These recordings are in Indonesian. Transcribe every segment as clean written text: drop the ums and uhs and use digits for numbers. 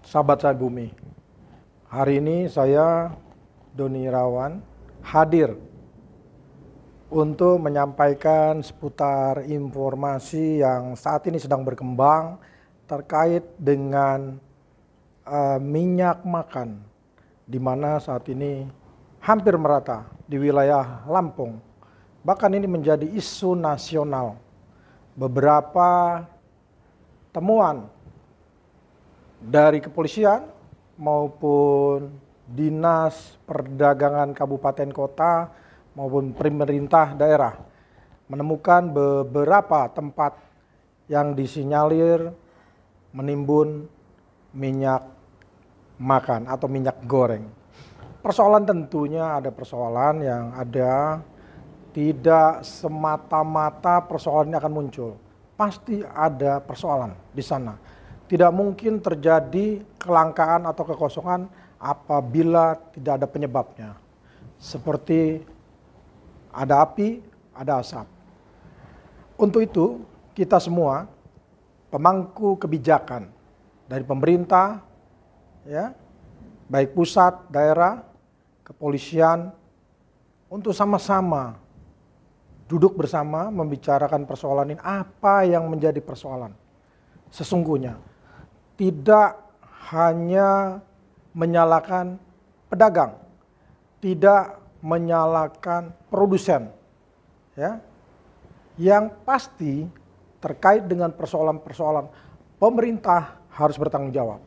Sahabat saya Bumi, hari ini saya Doni Irawan hadir untuk menyampaikan seputar informasi yang saat ini sedang berkembang terkait dengan minyak makan, di mana saat ini hampir merata di wilayah Lampung. Bahkan ini menjadi isu nasional. Beberapa temuan dari kepolisian maupun dinas perdagangan kabupaten kota maupun pemerintah daerah menemukan beberapa tempat yang disinyalir menimbun minyak makan atau minyak goreng. Persoalan tentunya ada persoalan yang ada, tidak semata-mata persoalan ini akan muncul. Pasti ada persoalan di sana. Tidak mungkin terjadi kelangkaan atau kekosongan apabila tidak ada penyebabnya. Seperti ada api, ada asap. Untuk itu, kita semua pemangku kebijakan dari pemerintah, ya, baik pusat, daerah, kepolisian, untuk sama-sama duduk bersama membicarakan persoalan ini, apa yang menjadi persoalan sesungguhnya. Tidak hanya menyalahkan pedagang, tidak menyalahkan produsen, ya, yang pasti terkait dengan persoalan-persoalan pemerintah harus bertanggung jawab.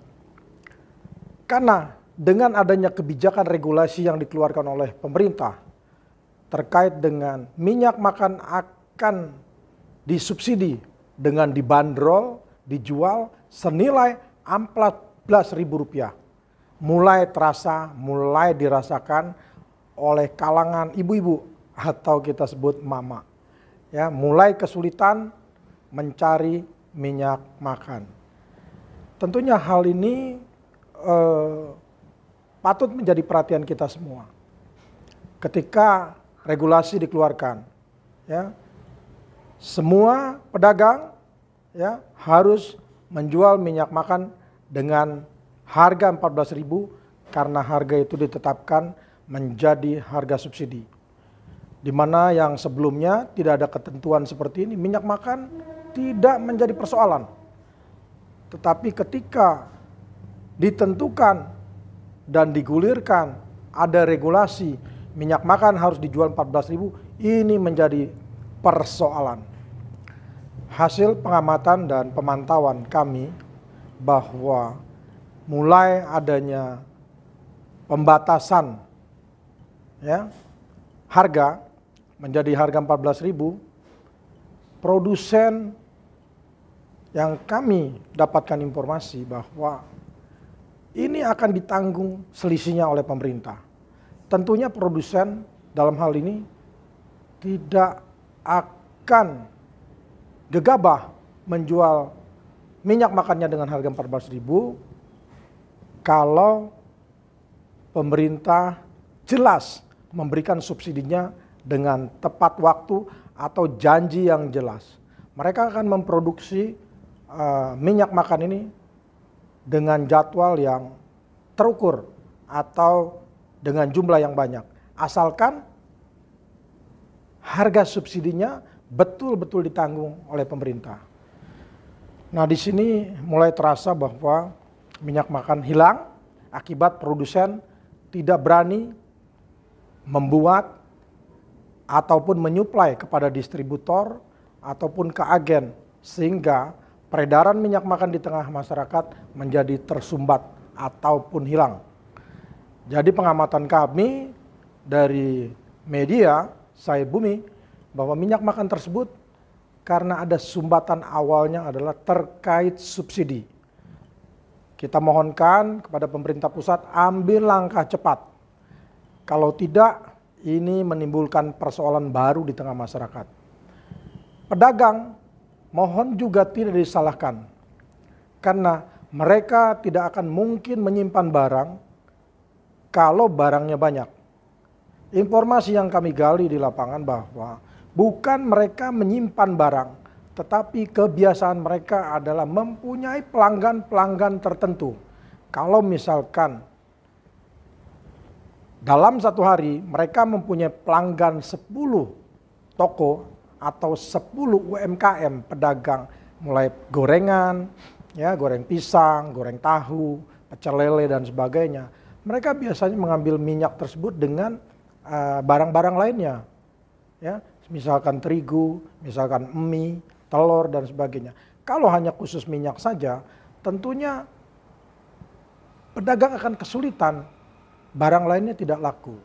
Karena dengan adanya kebijakan regulasi yang dikeluarkan oleh pemerintah terkait dengan minyak makan akan disubsidi dengan dibanderol, dijual senilai Rp14.000. Mulai terasa, mulai dirasakan oleh kalangan ibu-ibu atau kita sebut mama. Ya, mulai kesulitan mencari minyak makan. Tentunya hal ini patut menjadi perhatian kita semua. Ketika regulasi dikeluarkan, ya, semua pedagang, ya, harus menjual minyak makan dengan harga Rp14.000 karena harga itu ditetapkan menjadi harga subsidi. Di mana yang sebelumnya tidak ada ketentuan seperti ini, minyak makan tidak menjadi persoalan. Tetapi ketika ditentukan dan digulirkan ada regulasi minyak makan harus dijual Rp14.000, ini menjadi persoalan. Hasil pengamatan dan pemantauan kami bahwa mulai adanya pembatasan, ya, harga menjadi harga Rp14.000, produsen yang kami dapatkan informasi bahwa ini akan ditanggung selisihnya oleh pemerintah. Tentunya produsen dalam hal ini tidak akan gegabah menjual minyak makannya dengan harga Rp14.000 kalau pemerintah jelas memberikan subsidinya dengan tepat waktu atau janji yang jelas. Mereka akan memproduksi minyak makan ini dengan jadwal yang terukur atau dengan jumlah yang banyak. Asalkan harga subsidinya betul-betul ditanggung oleh pemerintah. Nah, di sini mulai terasa bahwa minyak makan hilang akibat produsen tidak berani membuat ataupun menyuplai kepada distributor ataupun ke agen, sehingga peredaran minyak makan di tengah masyarakat menjadi tersumbat ataupun hilang. Jadi pengamatan kami dari media Saya Bumi bahwa minyak makan tersebut karena ada sumbatan awalnya adalah terkait subsidi. Kita mohonkan kepada pemerintah pusat ambil langkah cepat. Kalau tidak, ini menimbulkan persoalan baru di tengah masyarakat. Pedagang mohon juga tidak disalahkan, karena mereka tidak akan mungkin menyimpan barang kalau barangnya banyak. Informasi yang kami gali di lapangan bahwa bukan mereka menyimpan barang, tetapi kebiasaan mereka adalah mempunyai pelanggan-pelanggan tertentu. Kalau misalkan dalam satu hari mereka mempunyai pelanggan 10 toko atau 10 UMKM pedagang, mulai gorengan, ya, goreng pisang, goreng tahu, pecel lele dan sebagainya. Mereka biasanya mengambil minyak tersebut dengan barang-barang lainnya, ya, misalkan terigu, misalkan mie, telur dan sebagainya. Kalau hanya khusus minyak saja, tentunya pedagang akan kesulitan, barang lainnya tidak laku.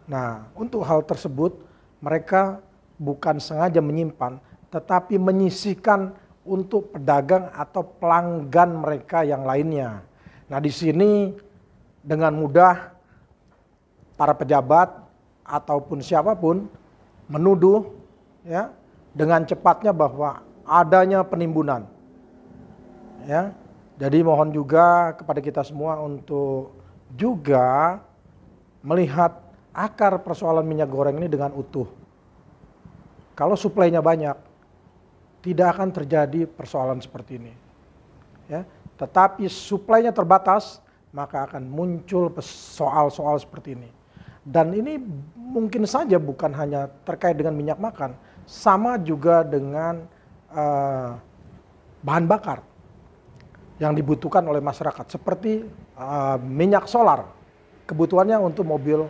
Nah, untuk hal tersebut mereka bukan sengaja menyimpan, tetapi menyisihkan untuk pedagang atau pelanggan mereka yang lainnya. Nah, di sini dengan mudah para pejabat ataupun siapapun menuduh, ya, dengan cepatnya bahwa adanya penimbunan. Ya, jadi mohon juga kepada kita semua untuk juga melihat akar persoalan minyak goreng ini dengan utuh. Kalau suplainya banyak, tidak akan terjadi persoalan seperti ini. Ya, tetapi suplainya terbatas, maka akan muncul soal-soal seperti ini. Dan ini mungkin saja bukan hanya terkait dengan minyak makan, sama juga dengan bahan bakar yang dibutuhkan oleh masyarakat, seperti minyak solar, kebutuhannya untuk mobil,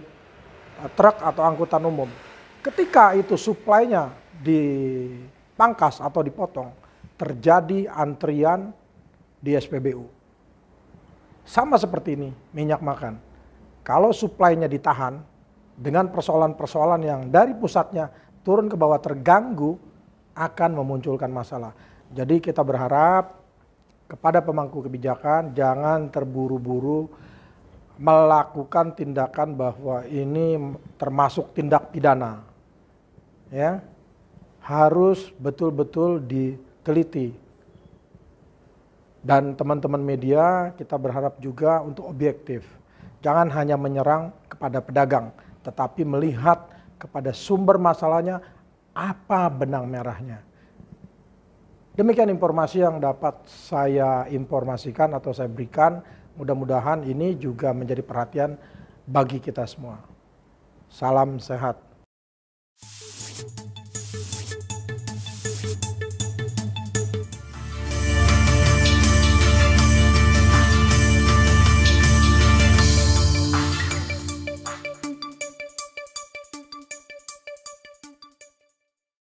truk atau angkutan umum. Ketika itu suplainya dipangkas atau dipotong, terjadi antrian di SPBU. Sama seperti ini minyak makan. Kalau suplainya ditahan dengan persoalan-persoalan yang dari pusatnya turun ke bawah terganggu, akan memunculkan masalah. Jadi kita berharap kepada pemangku kebijakan jangan terburu-buru melakukan tindakan bahwa ini termasuk tindak pidana. Ya, harus betul-betul diteliti. Dan teman-teman media kita berharap juga untuk objektif. Jangan hanya menyerang kepada pedagang, tetapi melihat kepada sumber masalahnya, apa benang merahnya. Demikian informasi yang dapat saya informasikan atau saya berikan. Mudah-mudahan ini juga menjadi perhatian bagi kita semua. Salam sehat.